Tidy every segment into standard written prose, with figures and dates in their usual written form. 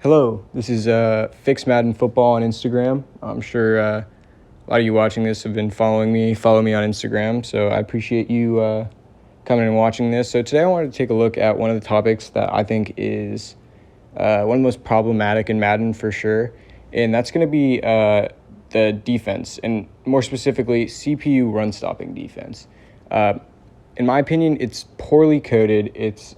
Hello, this is Fix Madden Football on Instagram. I'm sure a lot of you watching this have been following me. Follow me on Instagram, so I appreciate you coming and watching this. So today I wanted to take a look at one of the topics that I think is one of the most problematic in Madden for sure, and that's going to be the defense, and more specifically, CPU run-stopping defense. In my opinion, it's poorly coded. It's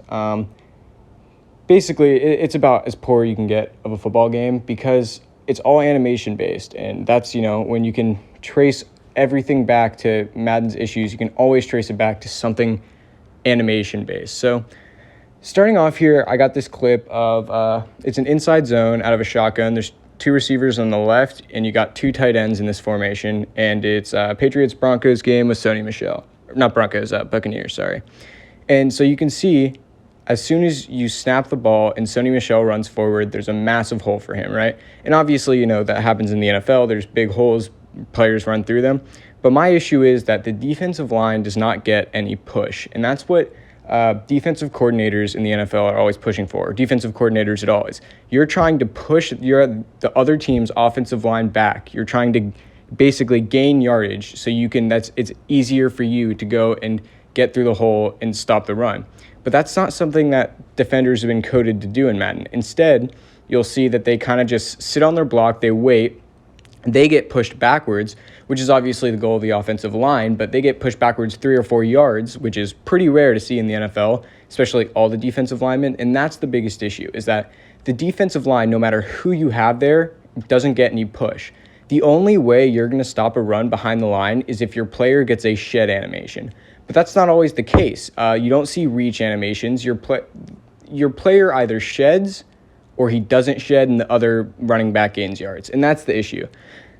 basically, it's about as poor you can get of a football game because it's all animation based. And that's, when you can trace everything back to Madden's issues, you can always trace it back to something animation based. So starting off here, I got this clip of, it's an inside zone out of a shotgun. There's two receivers on the left, and you got two tight ends in this formation. And it's Patriots-Broncos game with Sony Michel. Not Broncos, Buccaneers, sorry. And so you can see, as soon as you snap the ball and Sony Michel runs forward, there's a massive hole for him, right? And obviously, that happens in the NFL. There's big holes, players run through them. But my issue is that the defensive line does not get any push. And that's what defensive coordinators in the NFL are always pushing for. Defensive coordinators at all is you're trying to push the other team's offensive line back. You're trying to basically gain yardage so it's easier for you to go and get through the hole and stop the run. But that's not something that defenders have been coded to do in Madden. Instead, you'll see that they kind of just sit on their block, they wait, they get pushed backwards, which is obviously the goal of the offensive line, but they get pushed backwards 3 or 4 yards, which is pretty rare to see in the NFL, especially all the defensive linemen. And that's the biggest issue, is that the defensive line, no matter who you have there, doesn't get any push. The only way you're going to stop a run behind the line is if your player gets a shed animation. But that's not always the case. You don't see reach animations. Your player either sheds or he doesn't shed and the other running back gains yards. And that's the issue.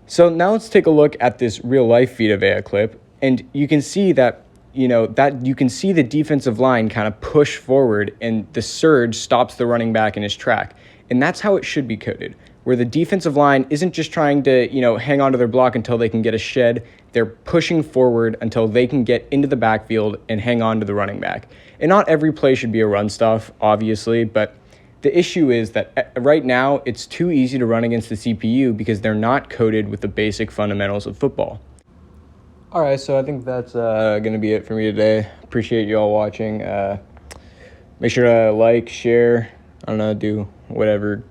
So now let's take a look at this real-life Vita Vea clip. And you can see that, you can see the defensive line kind of push forward and the surge stops the running back in his track. And that's how it should be coded, where the defensive line isn't just trying to, hang on to their block until they can get a shed. They're pushing forward until they can get into the backfield and hang on to the running back. And not every play should be a run stuff, obviously, but the issue is that right now it's too easy to run against the CPU because they're not coded with the basic fundamentals of football. All right, so I think that's going to be it for me today. Appreciate you all watching. Make sure to like, share, do whatever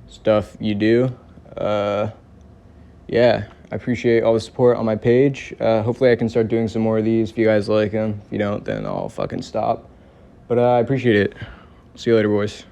stuff you do. Yeah, I appreciate all the support on my page. Hopefully I can start doing some more of these if you guys like them. If you don't, then I'll fucking stop. But I appreciate it. See you later, boys.